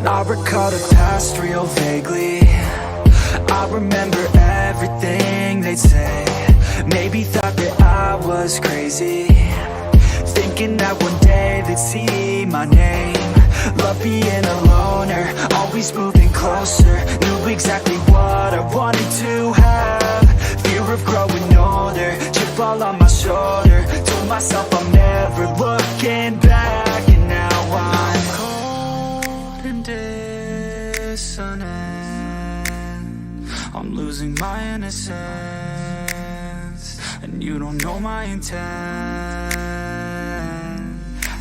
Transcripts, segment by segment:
I recall the past real vaguely. I remember everything they'd say. Maybe thought that I was crazy, thinking that one day they'd see my name. Love being a loner, always moving closer. Knew exactly what I wanted to have. Fear of growing older, chip all on my shoulder. Told myself I'm never looking back. And now I'm cold and dissonant. I'm losing my innocence, and you don't know my intent.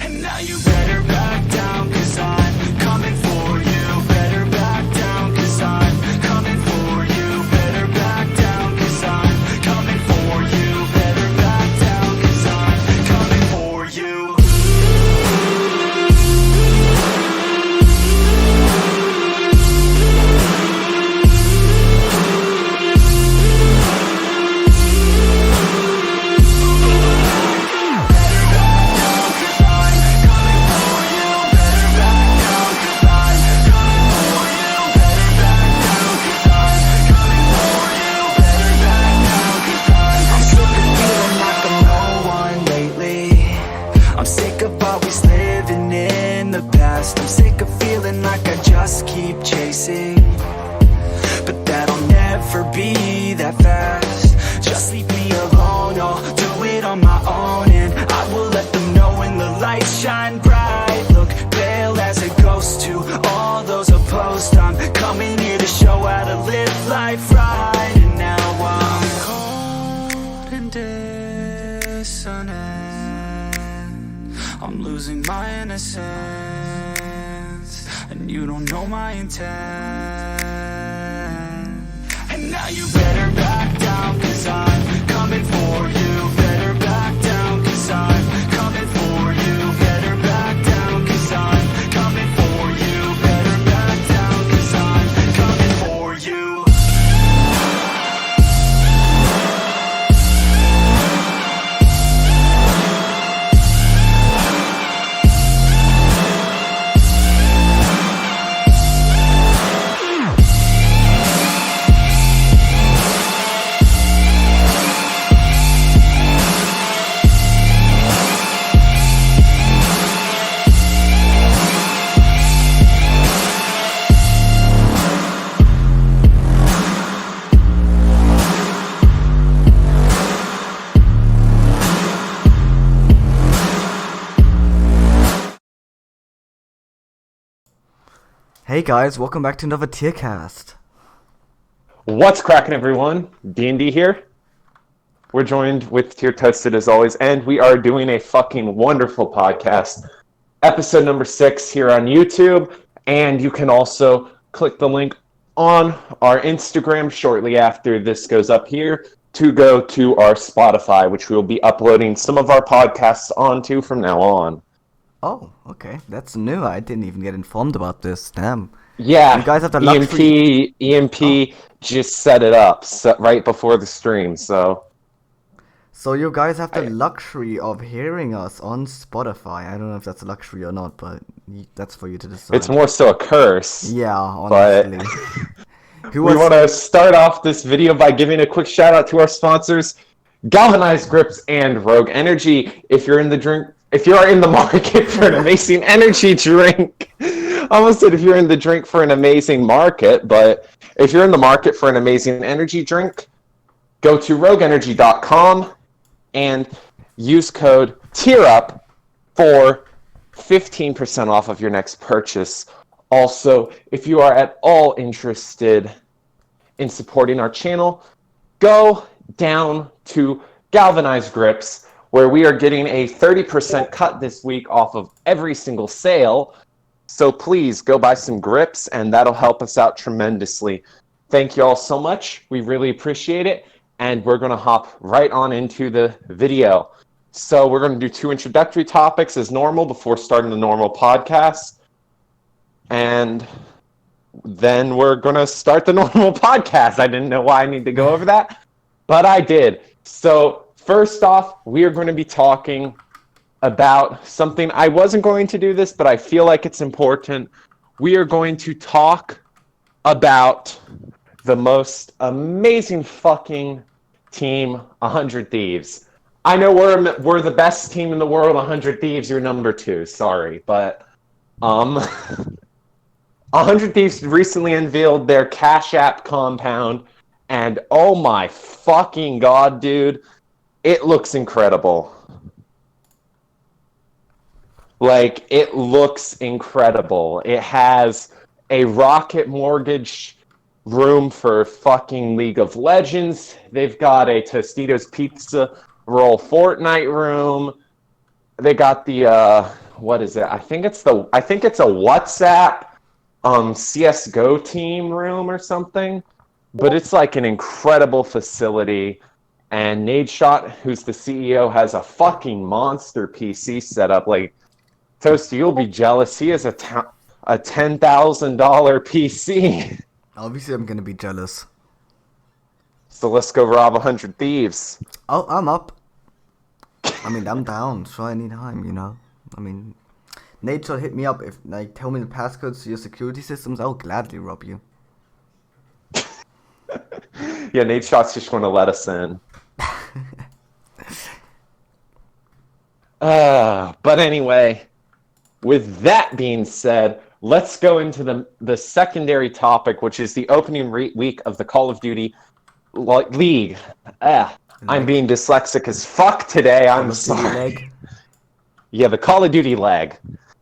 And now you better back down, 'cause I'm coming for you. Better back down, 'cause I'm coming for you. Better back down, 'cause I'm coming for you. Better back down, 'cause I'm coming for you. I'm sick of feeling like I just keep chasing, but that'll never be that fast. Just leave me alone, I'll do it on my own, and I will let them know when the lights shine bright. Look pale as a ghost to all those opposed. I'm coming here to show how to live life right. And now I'm cold and dissonant. I'm losing my innocence, and you don't know my intent. And now you better back down, 'cause I'm coming for you. Better back down, 'cause I'm coming for you. Better back down, 'cause I'm coming for you. Better back down, 'cause I'm coming for you. Hey guys, welcome back to another Tier Cast. What's cracking, everyone? D&D here. We're joined with Tier Toasted as always, and we are doing a fucking wonderful podcast. Episode number 6 here on YouTube, and you can also click the link on our Instagram shortly after this goes up here to go to our Spotify, which we'll be uploading some of our podcasts onto from now on. Oh, okay. That's new. I didn't even get informed about this. Damn. Yeah, You guys have the luxury... EMP just set it up right before the stream, so... So you guys have the luxury of hearing us on Spotify. I don't know if that's a luxury or not, but that's for you to decide. It's more so a curse. Yeah, honestly. We want to start off this video by giving a quick shout out to our sponsors, Galvanized Grips and Rogue Energy. If you are in the market for an amazing energy drink, I almost said if you're in the drink for an amazing market, but if you're in the market for an amazing energy drink, go to rogueenergy.com and use code TIERUP for 15% off of your next purchase. Also, if you are at all interested in supporting our channel, go down to Galvanized Grips, where we are getting a 30% cut this week off of every single sale. So please go buy some grips, and that'll help us out tremendously. Thank you all so much. We really appreciate it. And we're going to hop right on into the video. So we're going to do 2 introductory topics as normal before starting the normal podcast. And then we're going to start the normal podcast. I didn't know why I need to go over that, but I did. So first off, we are going to be talking about something. I wasn't going to do this, but I feel like it's important. we are going to talk about the most amazing fucking team, 100 Thieves. I know we're the best team in the world, 100 Thieves. You're number 2. Sorry, but 100 Thieves recently unveiled their Cash App compound, and oh my fucking god, dude, it looks incredible. Like, it looks incredible. It has a Rocket Mortgage room for fucking League of Legends. They've got a Tostitos Pizza Roll Fortnite room. They got the what is it? I think it's a WhatsApp CS:GO team room or something. But it's like an incredible facility. And Nadeshot, who's the CEO, has a fucking monster PC set up. Like, Toasty, you'll be jealous. He has a $10,000 PC. Obviously, I'm gonna be jealous. So let's go rob 100 Thieves. Oh, I'm up. I mean, I'm down, so anytime, you know. I mean, Nature hit me up. If, like, tell me the passcodes to your security systems, I'll gladly rob you. Yeah, Nadeshot's just want to let us in. But anyway, with that being said, let's go into the secondary topic, which is the opening week of the Call of Duty League. I'm being dyslexic as fuck today. I'm sorry. Leg. Yeah, the Call of Duty leg.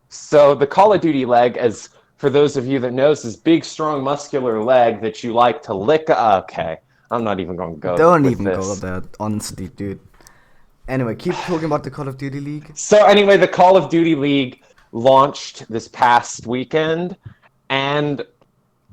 So the Call of Duty leg, as for those of you that knows, is big, strong, muscular leg that you like to lick. Okay, I'm not even going to go. Don't even this. go there, honestly, dude. Anyway, keep talking about the Call of Duty League. So anyway, the Call of Duty League launched this past weekend, and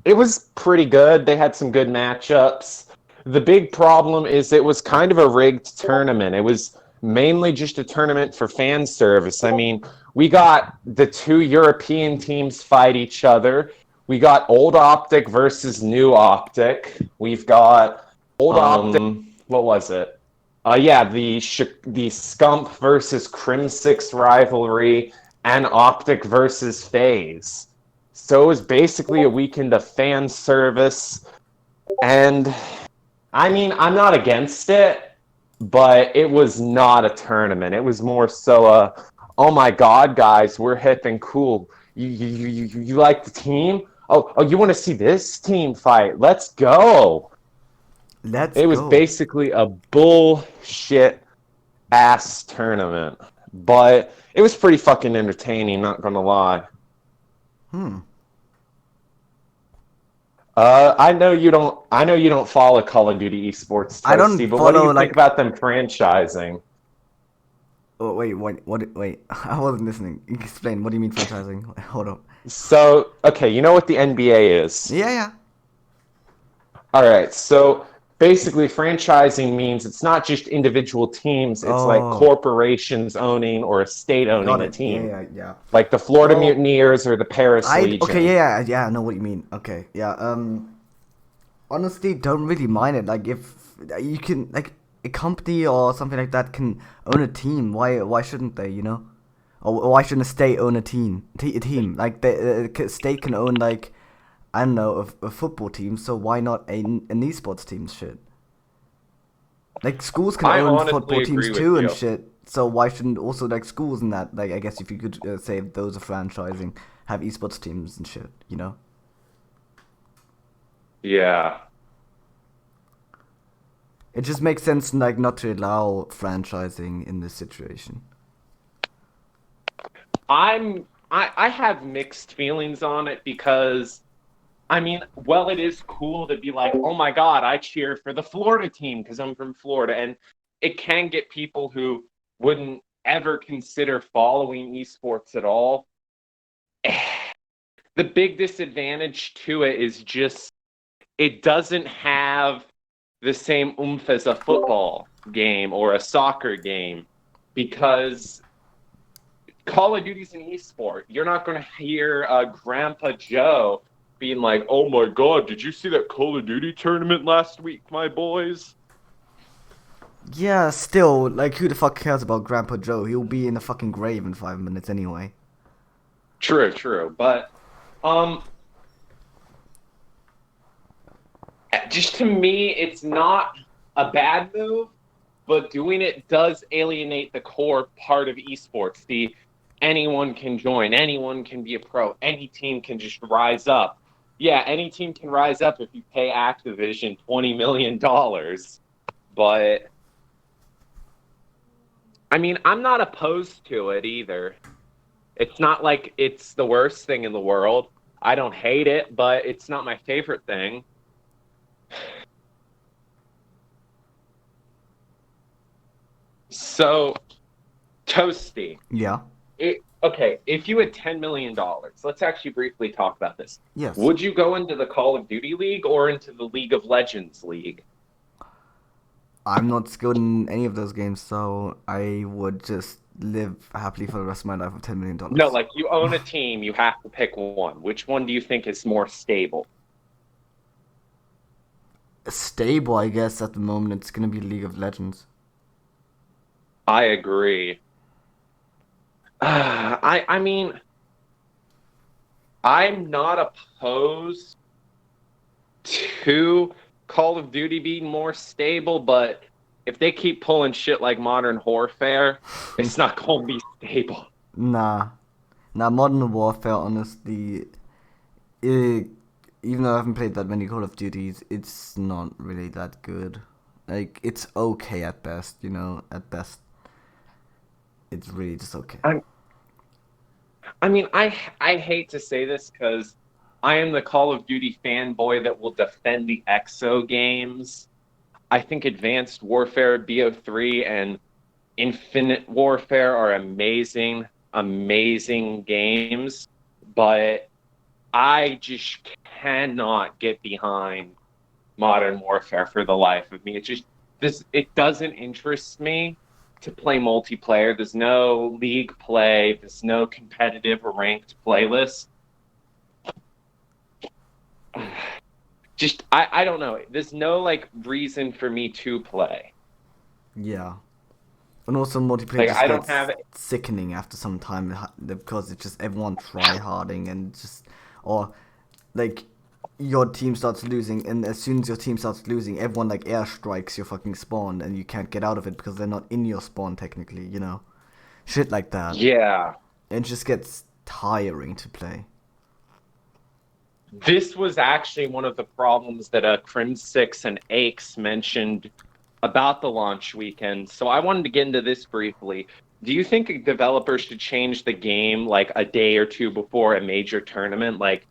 it was pretty good. They had some good matchups. The big problem is it was kind of a rigged tournament. It was mainly just a tournament for fan service. I mean, we got the 2 European teams fight each other. We got Old Optic versus New Optic. We've got Old Optic. What was it? Yeah, the Scump versus Crim6 rivalry and Optic versus FaZe. So it was basically a weekend of fan service. And, I mean, I'm not against it, but it was not a tournament. It was more so oh my god, guys, we're hip and cool. You like the team? Oh, you want to see this team fight? Let's go. It was basically a bullshit ass tournament, but it was pretty fucking entertaining, not gonna lie. I know you don't follow Call of Duty esports, Toasty, I don't but what do follow, you think about them franchising? Oh, wait, I wasn't listening. Explain, what do you mean franchising? Hold on. So, okay, you know what the NBA is? Yeah. Alright, so basically franchising means it's not just individual teams, it's like corporations owning or a state owning a team. Yeah. Like the Florida Mutineers or the Paris Legion. Okay, yeah, I know what you mean. Okay, yeah, honestly, don't really mind it. Like, if you can, like, a company or something like that can own a team, why shouldn't they, you know? Or why shouldn't a state own a team? Like, the state can own, like, I don't know, a football team, so why not an esports team? Shit. Like, schools can own football teams too and shit, so why shouldn't also, like, schools and that, like, I guess if you could say those are franchising, have esports teams and shit, you know? Yeah. It just makes sense, like, not to allow franchising in this situation. I have mixed feelings on it because, I mean, well, it is cool to be like, oh my god, I cheer for the Florida team because I'm from Florida, and it can get people who wouldn't ever consider following esports at all. The big disadvantage to it is just it doesn't have the same oomph as a football game or a soccer game, because Call of Duty's an esport. You're not going to hear Grandpa Joe being like, oh my god, did you see that Call of Duty tournament last week, my boys? Yeah, still, like, who the fuck cares about Grandpa Joe? He'll be in the fucking grave in 5 minutes anyway. True, but Um, just to me, it's not a bad move, but doing it does alienate the core part of esports. The anyone can join, anyone can be a pro, any team can just rise up. Yeah, any team can rise up if you pay Activision $20 million. But I mean, I'm not opposed to it either. It's not like it's the worst thing in the world. I don't hate it, but it's not my favorite thing. So, Toasty. Yeah. Okay, if you had $10 million, let's actually briefly talk about this. Yes. Would you go into the Call of Duty League or into the League of Legends League? I'm not skilled in any of those games, so I would just live happily for the rest of my life with $10 million. No, like you own a team, you have to pick one. Which one do you think is more stable? Stable, I guess, at the moment, it's gonna be League of Legends. I agree. I mean, I'm not opposed to Call of Duty being more stable, but if they keep pulling shit like Modern Warfare, it's not going to be stable. Nah. Modern Warfare, honestly, even though I haven't played that many Call of Duties, it's not really that good. Like, it's okay at best, you know, at best. It's really just okay. I mean, I hate to say this because I am the Call of Duty fanboy that will defend the EXO games. I think Advanced Warfare, BO3, and Infinite Warfare are amazing, amazing games, but I just cannot get behind Modern Warfare for the life of me. It doesn't interest me to play multiplayer. There's no league play, there's no competitive or ranked playlist. I don't know. There's no like reason for me to play. Yeah. And also multiplayer Like just I don't gets have sickening after some time because it's just everyone try-harding and just, or like your team starts losing, and as soon as your team starts losing, everyone like airstrikes your fucking spawn and you can't get out of it because they're not in your spawn technically, you know? Shit like that. Yeah. It just gets tiring to play. This was actually one of the problems that Crim6 and Aches mentioned about the launch weekend. So I wanted to get into this briefly. Do you think developers should change the game like a day or two before a major tournament? Like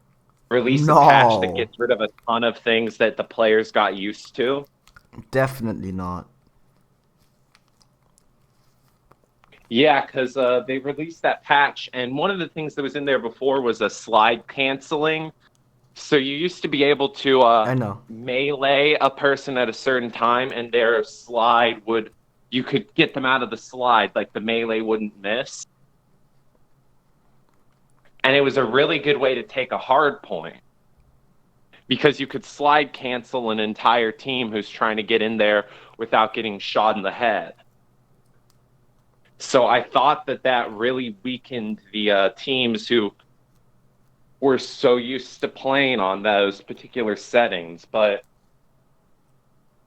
release a patch that No, gets rid of a ton of things that the players got used to? definitely not. Yeah, because they released that patch, and one of the things that was in there before was a slide canceling. So you used to be able to I know. melee a person at a certain time, and their slide would, you could get them out of the slide, like the melee wouldn't miss. And it was a really good way to take a hard point because you could slide cancel an entire team who's trying to get in there without getting shot in the head. So I thought that really weakened the teams who were so used to playing on those particular settings. But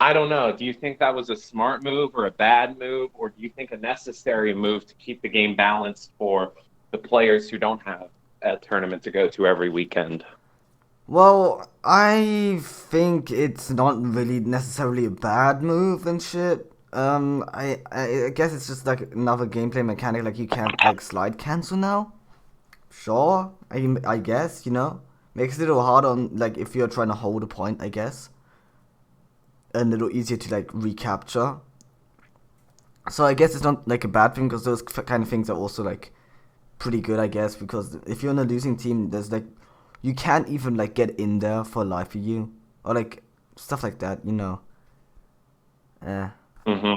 I don't know. Do you think that was a smart move or a bad move, or do you think a necessary move to keep the game balanced for the players who don't have a tournament to go to every weekend? Well, I think it's not really necessarily a bad move and shit. I guess it's just like another gameplay mechanic, like you can't like slide cancel now. Sure, I guess, you know, makes it a little hard on like if you're trying to hold a point, I guess, and a little easier to like recapture. So I guess it's not like a bad thing because those kind of things are also like pretty good, I guess, because if you're in a losing team, there's like you can't even like get in there for life of you or like stuff like that, you know. Mm-hmm.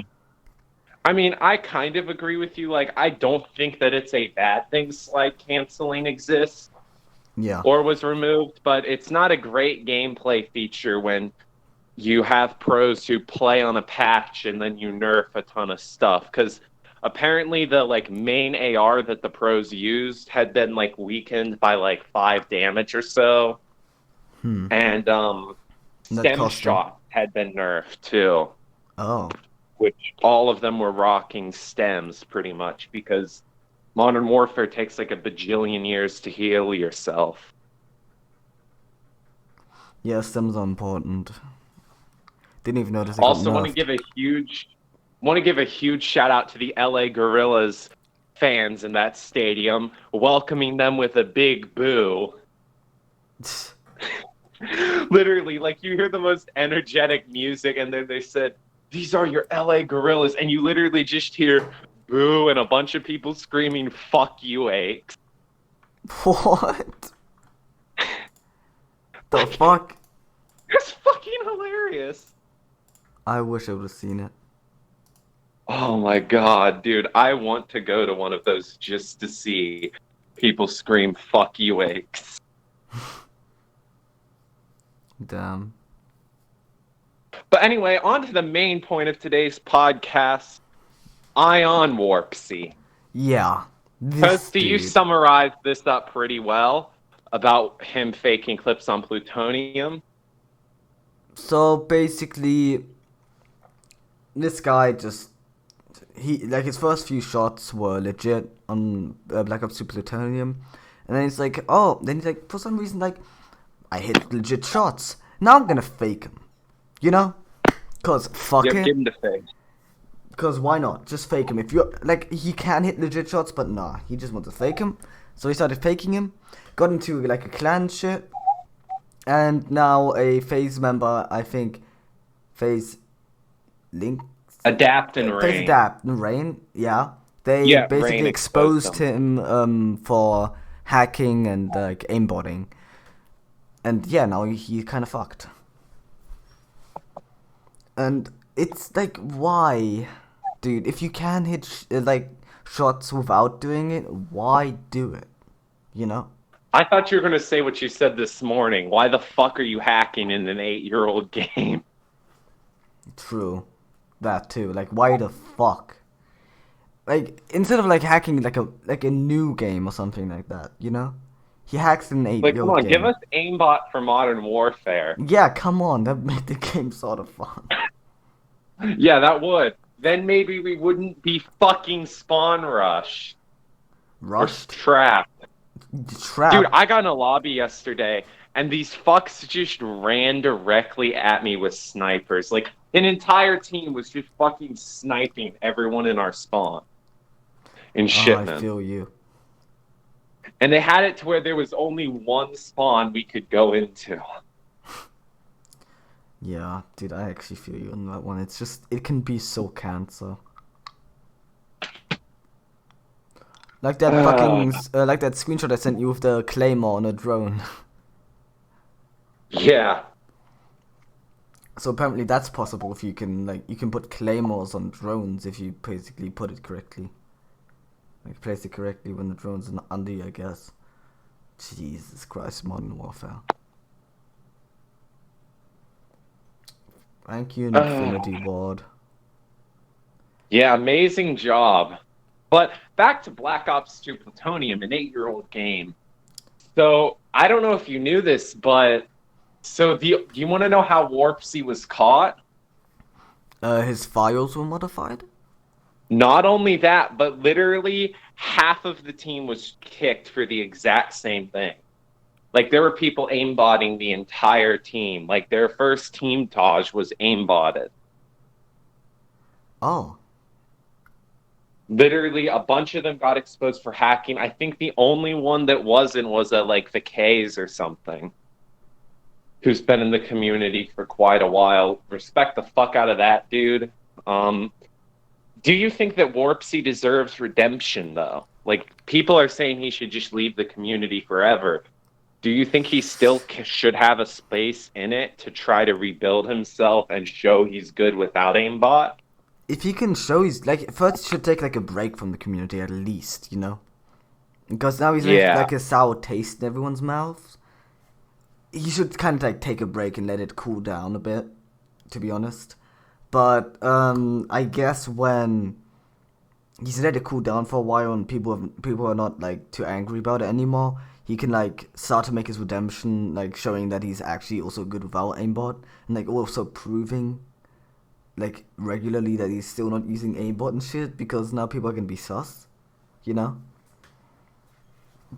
I mean, I kind of agree with you. Like, I don't think that it's a bad thing slide canceling exists Yeah. or was removed, but it's not a great gameplay feature when you have pros who play on a patch and then you nerf a ton of stuff. Because apparently the like main AR that the pros used had been like weakened by like 5 damage or so. And That stem cost them. shot had been nerfed too, Oh. which all of them were rocking stems pretty much because Modern Warfare takes like a bajillion years to heal yourself. Yeah, stems are important. Didn't even notice they got Also want to nerfed. give a huge shout out to the LA Gorillas fans in that stadium, welcoming them with a big boo. Literally, like you hear the most energetic music, and then they said, "These are your LA Gorillas," and you literally just hear boo and a bunch of people screaming, "Fuck you, Aches." What? The fuck? It's fucking hilarious. I wish I would have seen it. Oh my god, dude! I want to go to one of those just to see people scream "Fuck you, Aches." Damn. But anyway, on to the main point of today's podcast, Ion Warpzy. Yeah. Toasty, you summarized this up pretty well about him faking clips on plutonium. So basically, this guy just his first few shots were legit on Black Ops 2 Plutonium, and then he's like, for some reason, like, I hit legit shots. Now I'm gonna fake him, you know, cause fuck it. Give him the fake. Cause why not? Just fake him. If you're like, he can hit legit shots, but nah, he just wants to fake him. So he started faking him, got into like a clan shit, and now a FaZe member, I think, FaZe Link. Adapt and FaZe Rain. Adapt and Rain, yeah. They basically Rain exposed him for hacking and like aimbotting. And yeah, now he's kind of fucked. And it's like, why? Dude, if you can hit shots without doing it, why do it? You know? I thought you were going to say what you said this morning. Why the fuck are you hacking in an 8-year-old game? True. That too. Like, why the fuck? Like, instead of like hacking like a new game or something like that, you know? He hacks in an 8-year-old Like, come on, game. give us aimbot for Modern Warfare. Yeah, come on, that made the game sort of fun. Yeah, that would. Then maybe we wouldn't be fucking spawn rushed. Rushed? Or trapped. Trapped? Dude, I got in a lobby yesterday, and these fucks just ran directly at me with snipers. Like, an entire team was just fucking sniping everyone in our spawn. In shipment. I feel you. And they had it to where there was only one spawn we could go into. Yeah, dude, I actually feel you on that one. It's just, it can be so cancer. Like that fucking, like that screenshot I sent you with the claymore on a drone. Yeah. So apparently that's possible if you can, like, you can put claymores on drones if you basically put it correctly. Like, place it correctly when the drone's under you, I guess. Jesus Christ, Modern Warfare. Thank you, Infinity Ward. Yeah, amazing job. But back to Black Ops 2 Plutonium, an 8-year-old game. So, I don't know if you knew this, but... So, do you want to know how Warpzy was caught? His files were modified? Not only that, but literally half of the team was kicked for the exact same thing. Like, there were people aimbotting the entire team. Like, their first team Taj was aimbotted. Oh. Literally, a bunch of them got exposed for hacking. I think the only one that wasn't was like the K's or something, who's been in the community for quite a while. Respect the fuck out of that dude. Do you think that Warpzy deserves redemption, though? Like, people are saying he should just leave the community forever. Do you think he still should have a space in it to try to rebuild himself and show he's good without aimbot? If he can show he's, like, first he should take, like, a break from the community at least, you know? Because now he's like a sour taste in everyone's mouths. He should kind of, like, take a break and let it cool down a bit, to be honest. But, I guess when he's let it cool down for a while, and people are not like too angry about it anymore. He can like start to make his redemption, like showing that he's actually also good without aimbot, and like also proving like regularly that he's still not using aimbot and shit, because now people are gonna be sus, you know.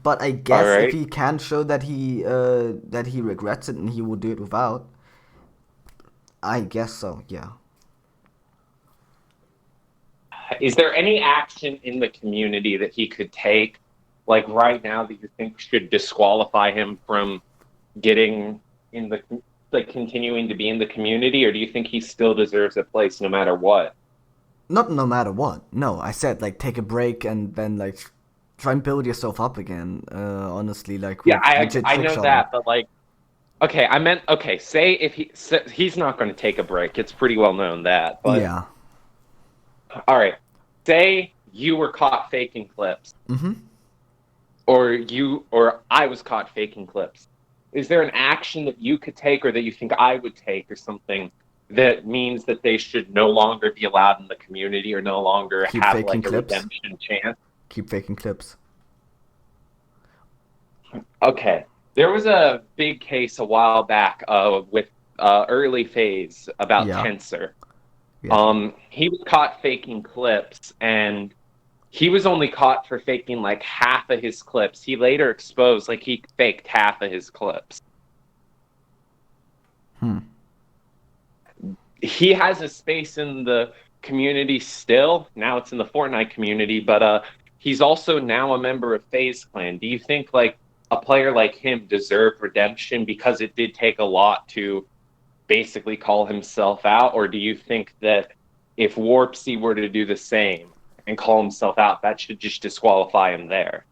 But I All guess if right. he can show that he regrets it and he will do it without, I guess so. Yeah. Is there any action in the community that he could take, like right now, that you think should disqualify him from getting in the, like, continuing to be in the community, or do you think he still deserves a place no matter what? Not no matter what. No, I said like take a break and then like try and build yourself up again. Honestly, like Yeah, with legit I trick know shotting. that, but like, okay, I meant, okay, say if he's not going to take a break. It's pretty well known that, but Yeah. all right, say you were caught faking clips, Mhm. or I was caught faking clips. Is there an action that you could take or that you think I would take or something that means that they should no longer be allowed in the community or no longer Keep have faking like a clips. redemption chance? Keep faking clips. Okay. There was a big case a while back with early phase about Yeah. Tensor. Yeah. He was caught faking clips, and he was only caught for faking like half of his clips. He later exposed like he faked half of his clips. Hmm. He has a space in the community still. Now it's in the Fortnite community, but he's also now a member of FaZe Clan. Do you think like a player like him deserved redemption because it did take a lot to basically call himself out, or do you think that if Warpzy were to do the same and call himself out, that should just disqualify him there?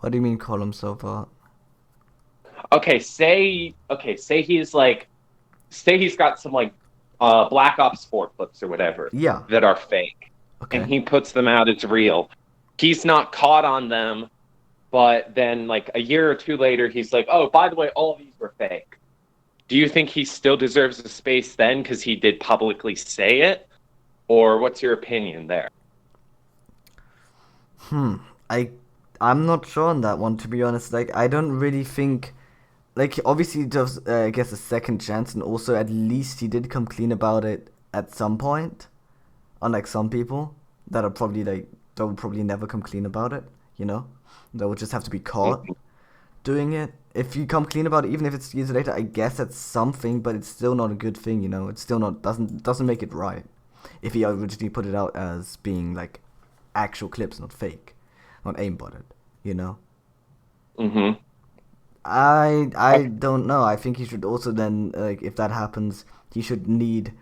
What do you mean call him so far? Say he's like, say he's got some like Black Ops 4 clips or whatever Yeah. that are fake, and Okay. he puts them out as real. He's not caught on them, but then like a year or two later, he's like, "Oh, by the way, all these were fake." Do you think he still deserves a space then because he did publicly say it, or what's your opinion there? I I'm not sure on that one, to be honest. Like I don't really think, like obviously he does I guess a second chance, and also at least he did come clean about it at some point. Unlike some people that are probably like that will probably never come clean about it, you know? That would just have to be caught doing it. If you come clean about it, even if it's years later, I guess that's something, but it's still not a good thing, you know. It's still not doesn't make it right. If he originally put it out as being like actual clips, not fake, not aimbotted, you know. Mm-hmm. I don't know. I think he should also then like if that happens, he should need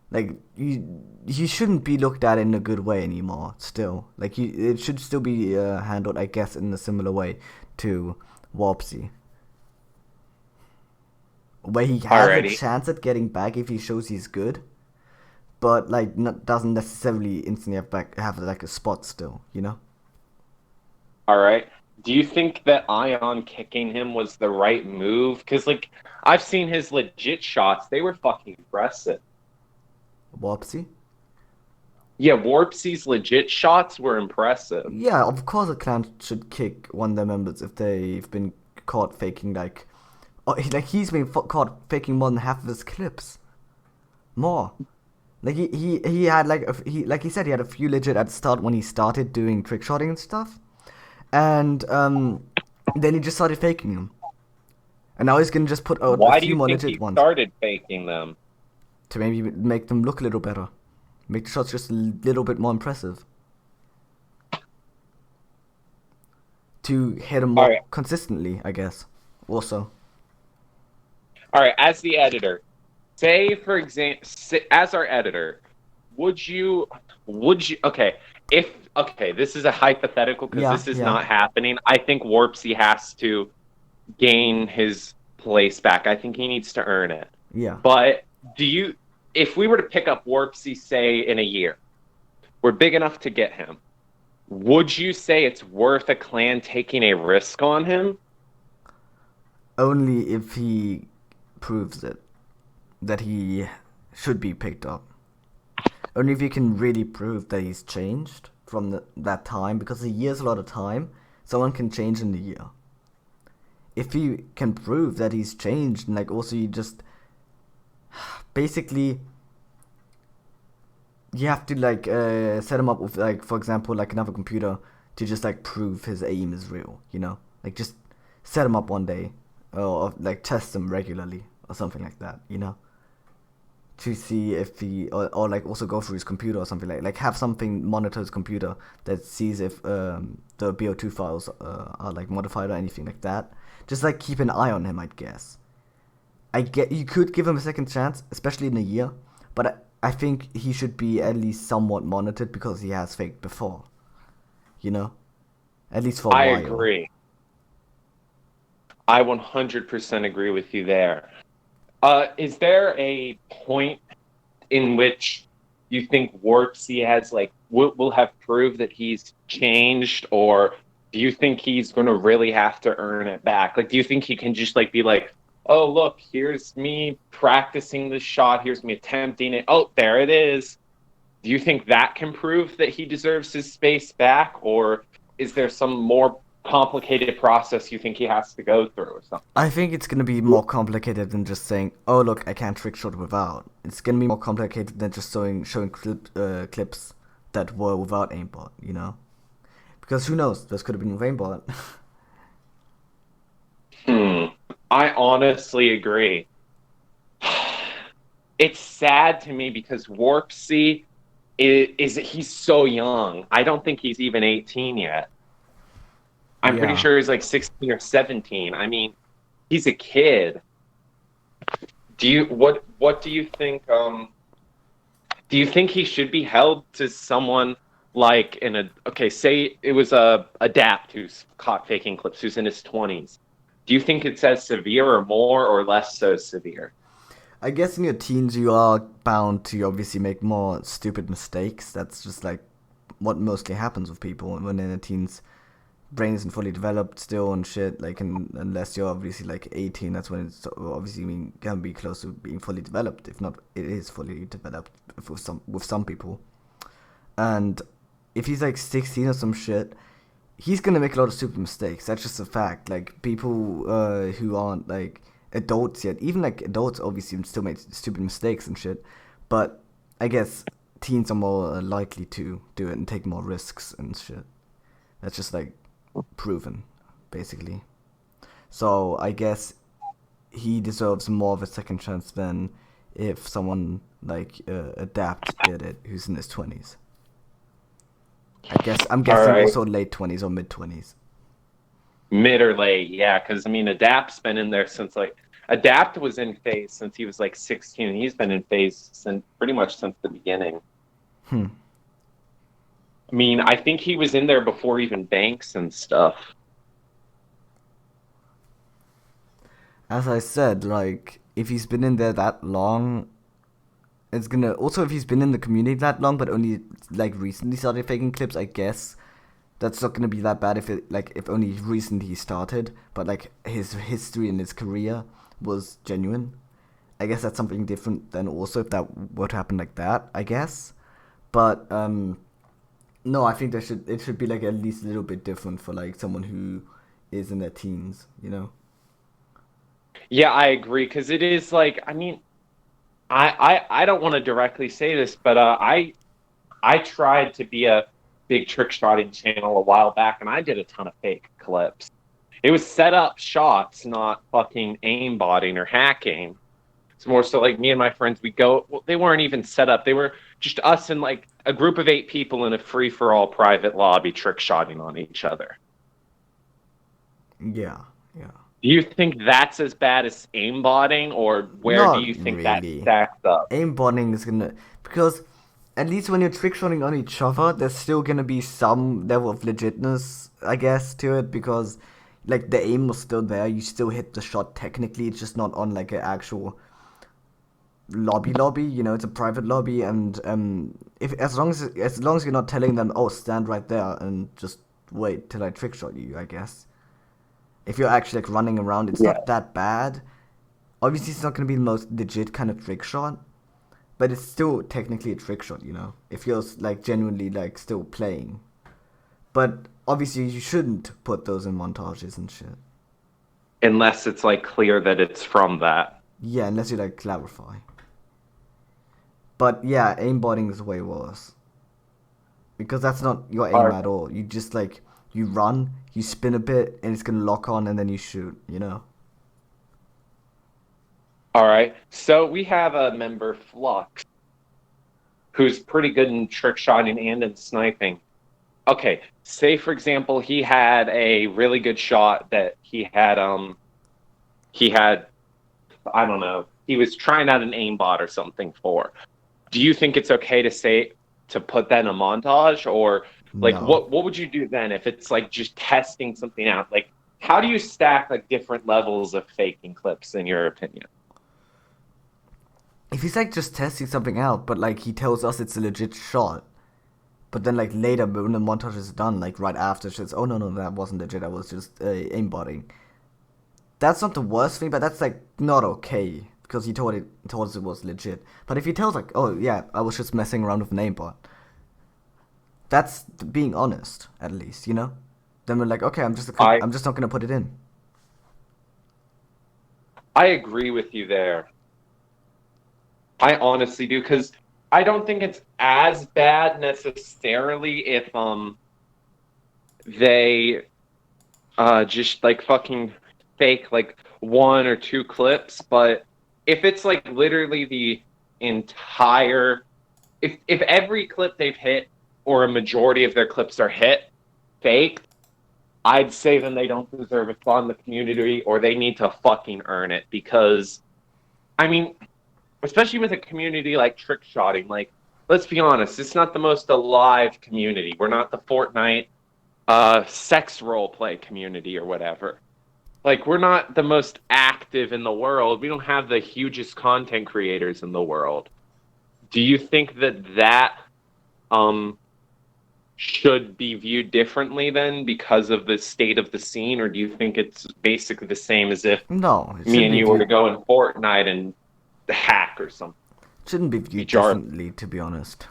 like you shouldn't be looked at in a good way anymore. Still, like it should still be handled, I guess, in a similar way to Warpsy, where he has a Alrighty. chance at getting back if he shows he's good, but like doesn't necessarily instantly have like a spot still, you know. All right. Do you think that Ion kicking him was the right move? Because, like, I've seen his legit shots. They were fucking impressive. Warpsy. Yeah, Warpsy's legit shots were impressive. Yeah, of course a clan should kick one of their members if they've been caught faking like, oh, like he's been caught faking more than half of his clips, more. Like he had like he like he said he had a few legit at the start when he started doing trick shotting and stuff, and then he just started faking them, and now he's gonna just put out a Why do few you more think legit he ones started faking them? to maybe make them look a little better, make the shots just a little bit more impressive, to hit them All more right. consistently, I guess. Also. All right. As the editor, say, for example, as our editor, okay, this is a hypothetical because Yeah, this is yeah, not happening. I think Warpsy has to gain his place back. I think he needs to earn it. yeah. But if we were to pick up Warpsy, say, in a year, we're big enough to get him. Would you say it's worth a clan taking a risk on him? Only if he proves it, that he should be picked up. Only if you can really prove that he's changed from that time, because a year is a lot of time. Someone can change in a year. If you can prove that he's changed, and like also you just basically you have to like set him up with, like, for example, like another computer to just like prove his aim is real, you know, like just set him up one day, or like test him regularly or something like that, you know, to see if he or like also go through his computer or something, like have something monitor his computer that sees if the BO2 files are like modified or anything like that. Just like keep an eye on him, I guess. You could give him a second chance, especially in a year, but I think he should be at least somewhat monitored because he has faked before. You know? At least for a while. I agree. I 100% agree with you there. Is there a point in which you think Warpzy has, like, will have proved that he's changed, or do you think he's going to really have to earn it back? Like, do you think he can just, like, be like, oh, look, here's me practicing this shot, here's me attempting it, oh, there it is? Do you think that can prove that he deserves his space back, or is there some more complicated process you think he has to go through or something? I think it's gonna be more complicated than just saying, oh, look, I can't trick shot without. It's gonna be more complicated than just showing clips that were without aimbot, you know? Because who knows, this could have been with aimbot. I honestly agree. It's sad to me because Warpzy he's so young. I don't think he's even 18 yet. I'm pretty sure he's like 16 or 17. I mean, he's a kid. What do you think? Do you think he should be held to someone like say it was a Adapt who's caught faking clips, who's in his 20s? Do you think it's as severe or more or less so severe? I guess in your teens you are bound to obviously make more stupid mistakes. That's just like what mostly happens with people when they're in their teens. Brain isn't fully developed still and shit, like, unless you're obviously like 18, that's when it's obviously can be close to being fully developed. If not, it is fully developed with some people. And if he's like 16 or some shit, he's gonna make a lot of stupid mistakes. That's just a fact. Like, people who aren't like adults yet, even like adults obviously still make stupid mistakes and shit, but I guess teens are more likely to do it and take more risks and shit. That's just like proven, basically. So I guess he deserves more of a second chance than if someone like Adapt did it, who's in his 20s. I'm guessing also late 20s or mid 20s. Mid or late, yeah, because I mean, Adapt's been in there since Adapt was in phase since he was like 16, and he's been in phase pretty much since the beginning. I mean, I think he was in there before even Banks and stuff. As I said, like, if he's been in there that long, it's gonna... Also, if he's been in the community that long, but only, like, recently started faking clips, I guess that's not gonna be that bad if only recently he started, but, like, his history and his career was genuine. I guess that's something different than also if that were to happen like that, I guess. But, no, I think it should be like at least a little bit different for like someone who is in their teens, you know? Yeah, I agree, because it is like, I mean, I don't want to directly say this, but I tried to be a big trick shotting channel a while back, and I did a ton of fake clips. It was set up shots, not fucking aimbotting or hacking. It's more so like me and my friends, they weren't even set up. They were just us and like a group of 8 people in a free-for-all private lobby trick shotting on each other. Yeah. Do you think that's as bad as aimbotting, or where do you think that stacks up? Aimbotting is gonna... Because at least when you're trick shotting on each other, there's still gonna be some level of legitness, I guess, to it, because like the aim was still there. You still hit the shot technically. It's just not on like an actual lobby, you know, it's a private lobby, and as long as you're not telling them, oh, stand right there and just wait till I trick shot you, I guess. If you're actually like running around, it's not that bad. Obviously, it's not gonna be the most legit kind of trick shot, But it's still technically a trick shot, you know? If you're like genuinely like still playing. But obviously you shouldn't put those in montages and shit. Unless it's like clear that it's from that. Yeah, unless you like clarify. But yeah, aimbotting is way worse. Because that's not your aim at all. You just like, you run, you spin a bit, and it's gonna lock on, and then you shoot, you know? Alright, so we have a member, Flux, who's pretty good in trick shotting and in sniping. Okay, say for example he had a really good shot that he had I don't know, he was trying out an aimbot or something for. Do you think it's okay to put that in a montage, or like No. what would you do then if it's like just testing something out? Like how do you stack like different levels of faking clips in your opinion? If he's like just testing something out, but like he tells us it's a legit shot, but then like later when the montage is done, like right after, says, "Oh no, that wasn't legit. I was just aimbotting." That's not the worst thing, but that's like not okay because he told us it was legit. But if he tells like, "Oh yeah, I was just messing around with an aimbot," that's being honest, at least, you know. Then we're like, okay, I'm just not gonna put it in. I agree with you there. I honestly do, because I don't think it's as bad necessarily if they just like fucking fake like one or two clips, but if it's like literally the entire, if every clip they've hit or a majority of their clips are hit fake, I'd say then they don't deserve a spot in the community, or they need to fucking earn it, because I mean, especially with a community like trick shotting, like, let's be honest, it's not the most alive community. We're not the Fortnite sex roleplay community or whatever. Like, we're not the most active in the world. We don't have the hugest content creators in the world. Do you think that should be viewed differently then because of the state of the scene, or do you think it's basically the same as if No, it me shouldn't and be you were to viewed. go in Fortnite and hack or something? Shouldn't be viewed differently, to be honest.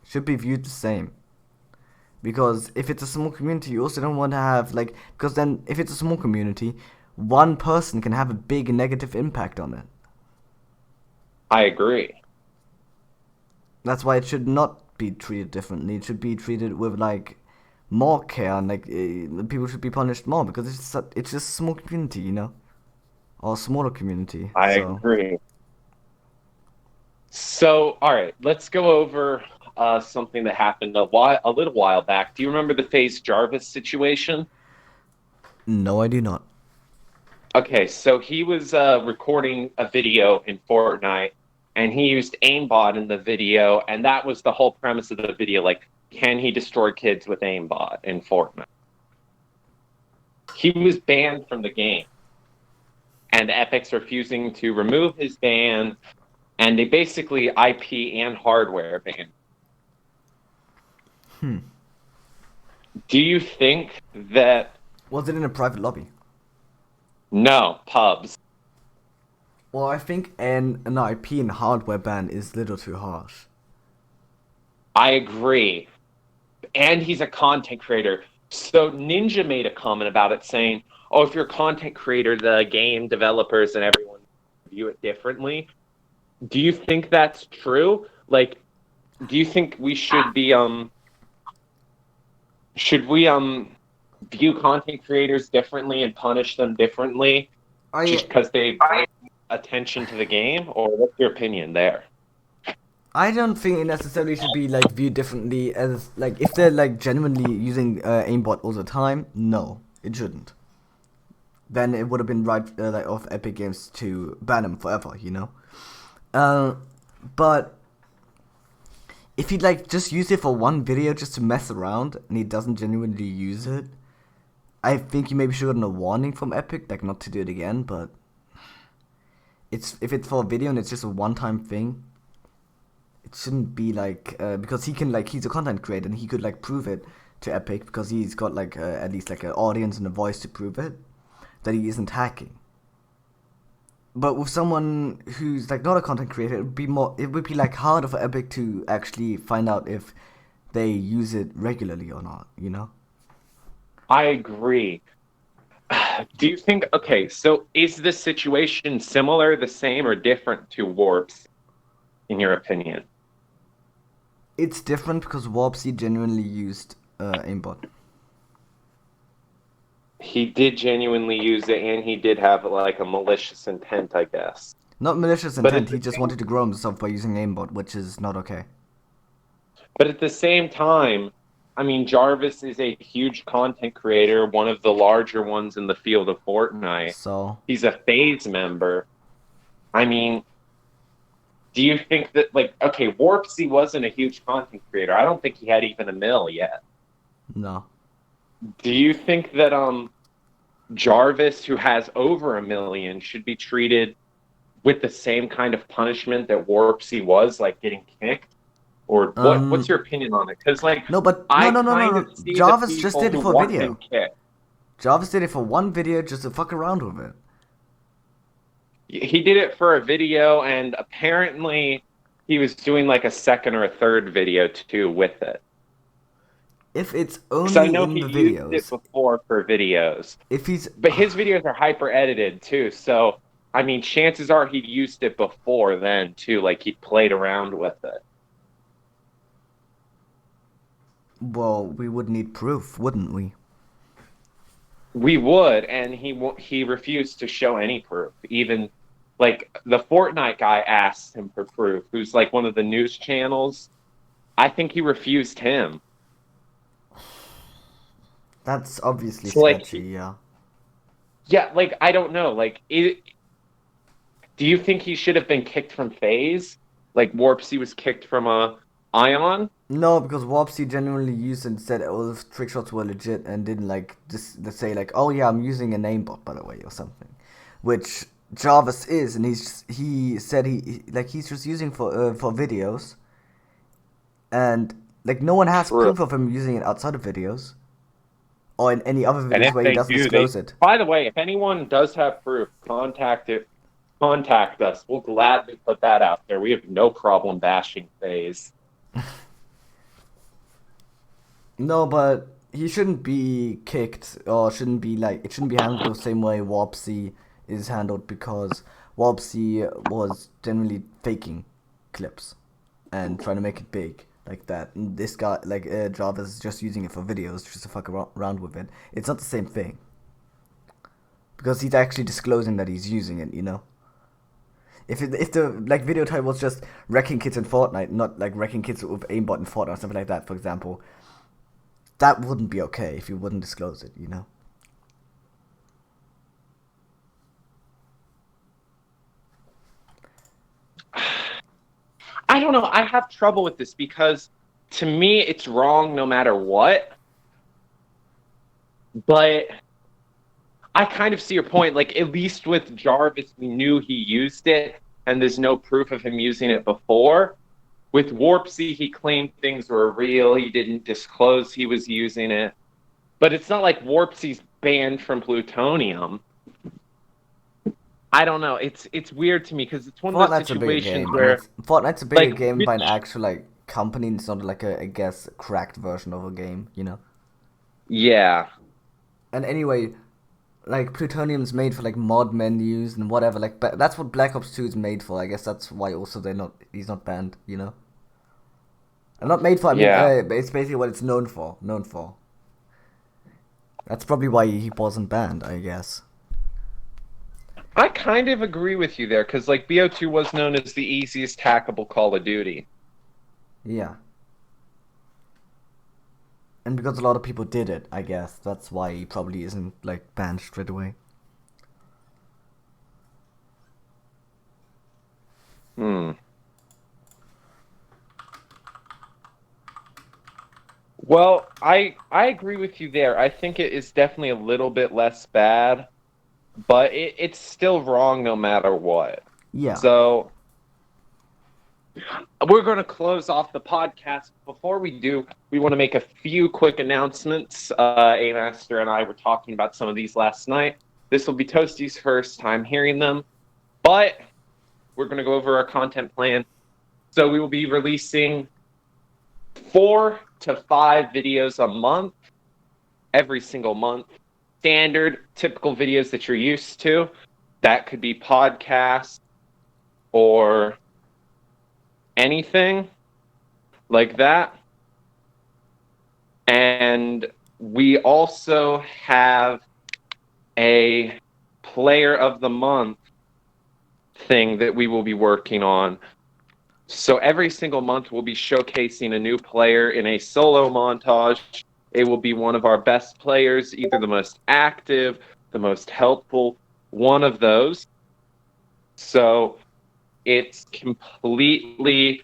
Should be viewed the same. Because if it's a small community, you also don't want to have like, because then if it's a small community, one person can have a big negative impact on it. I agree. That's why it should not be treated differently. It should be treated with like more care, and like people should be punished more because it's just a small community, you know, or a smaller community. I So agree. So, all right, let's go over something that happened a little while back. Do you remember the FaZe Jarvis situation? no, I do not. Okay, so he was recording a video in Fortnite, and he used aimbot in the video, and that was the whole premise of the video. Like, can he destroy kids with aimbot in Fortnite? He was banned from the game, and Epic's refusing to remove his ban, and they basically IP and hardware ban. Do you think that... Was it in a private lobby? No, pubs. Well, I think an IP and hardware ban is a little too harsh. I agree. And he's a content creator. So Ninja made a comment about it saying, oh, if you're a content creator, the game developers and everyone view it differently. Do you think that's true? Like, do you think we should be view content creators differently and punish them differently just because they pay attention to the game? Or what's your opinion there? I don't think it necessarily should be like viewed differently as like if they're like genuinely using aimbot all the time. No, it shouldn't. Then it would have been right like of Epic Games to ban them forever, you know. But if he like just use it for one video just to mess around and he doesn't genuinely use it, I think you maybe should have a warning from Epic, like not to do it again. But if it's for a video and it's just a one-time thing, it shouldn't be like because he can like he's a content creator and he could like prove it to Epic because he's got like at least like an audience and a voice to prove it that he isn't hacking. But with someone who's like not a content creator, it would be like harder for Epic to actually find out if they use it regularly or not, you know? I agree. Do you think, okay, so is this situation similar, the same, or different to Warps, in your opinion? It's different because Warpzy genuinely used aimbot. He did genuinely use it, and he did have like a malicious intent, I guess. Not malicious But intent, he just wanted to grow himself by using aimbot, which is not okay. at the same time, I mean, Jarvis is a huge content creator, one of the larger ones in the field of Fortnite. So He's a FaZe member. I mean, do you think that, like, okay, Warpsy wasn't a huge content creator. I don't think he had even 1 mil yet. no. Do you think that Jarvis, who has over 1 million, should be treated with the same kind of punishment that Warpsy was, like getting kicked? Or what's your opinion on it? Because like No, but I no. kind of see Jarvis the just people did it who for a want video. him kicked. Jarvis did it for one video just to fuck around with it. He did it for a video, and apparently he was doing like a second or a third video too with it. If it's Because I only know in he the used it videos, before for videos, if he's but his videos are hyper edited too. So I mean, chances are he used it before then too. Like he played around with it. well, we would need proof, wouldn't we? We would, and he refused to show any proof. Even like the Fortnite guy asked him for proof, who's like one of the news channels. I think he refused him. That's obviously So like, sketchy, yeah. yeah, like I don't know. Like, do you think he should have been kicked from FaZe? Like Warpsy was kicked from Ion? No, because Warpsy genuinely used and said all the trick shots were legit and didn't like just say like, oh yeah, I'm using a aimbot by the way or something, which Jarvis is, and he said he's just using for videos, and like no one has True. proof of him using it outside of videos, or in any other And videos if where he they doesn't do, disclose it. By the way, if anyone does have proof, contact us. We'll gladly put that out there. We have no problem bashing FaZe. No, but he shouldn't be kicked, or shouldn't be like it shouldn't be handled the same way Warpsy is handled, because Warpsy was generally faking clips and trying to make it big like that. And this guy, like Jarvis, is just using it for videos just to fuck around with it. It's not the same thing because he's actually disclosing that he's using it, you know. If the like video title was just wrecking kids in Fortnite, not like wrecking kids with aimbot in Fortnite or something like that, for example, that wouldn't be okay if you wouldn't disclose it, you know? I don't know. I have trouble with this because to me it's wrong no matter what. But I kind of see your point. Like, at least with Jarvis, we knew he used it, and there's no proof of him using it before. With Warpsy, he claimed things were real. He didn't disclose he was using it. But it's not like Warpsy's banned from Plutonium. I don't know. It's weird to me because it's one of those situations where Fortnite's a bigger like, game by an actual like company. It's not like a I guess cracked version of a game, you know. yeah. And anyway, like Plutonium's made for like mod menus and whatever. Like that's what Black Ops 2 is made for. I guess that's why also he's not banned, you know. And not made for. I mean, Yeah. it's basically what it's known for. Known for. That's probably why he wasn't banned, I guess. I kind of agree with you there because like BO2 was known as the easiest hackable Call of Duty. Yeah. And because a lot of people did it, I guess that's why he probably isn't like banned straight away. Well, I agree with you there. I think it is definitely a little bit less bad, but it's still wrong no matter what. Yeah. So we're going to close off the podcast. Before we do, we want to make a few quick announcements. A-Master and I were talking about some of these last night. This will be Toasty's first time hearing them. But we're going to go over our content plan. So we will be releasing 4 to 5 videos a month, every single month. Standard, typical videos that you're used to. That could be podcasts or anything like that. And we also have a player of the month thing that we will be working on. So every single month we'll be showcasing a new player in a solo montage. It will be one of our best players, either the most active, the most helpful, one of those. So it's completely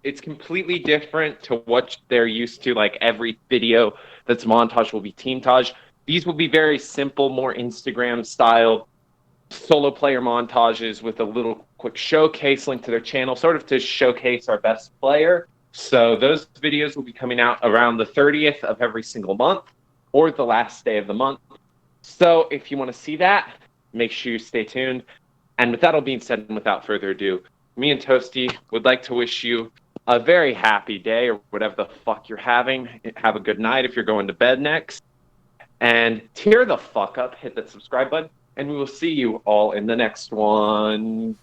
it's completely different to what they're used to. Like every video that's montage will be teamtage. These will be very simple, more Instagram style solo player montages with a little quick showcase link to their channel, sort of to showcase our best player. So those videos will be coming out around the 30th of every single month or the last day of the month. So if you want to see that, make sure you stay tuned. And with that all being said, and without further ado, me and Toasty would like to wish you a very happy day or whatever the fuck you're having. Have a good night if you're going to bed next. And tear the fuck up, hit that subscribe button, and we will see you all in the next one.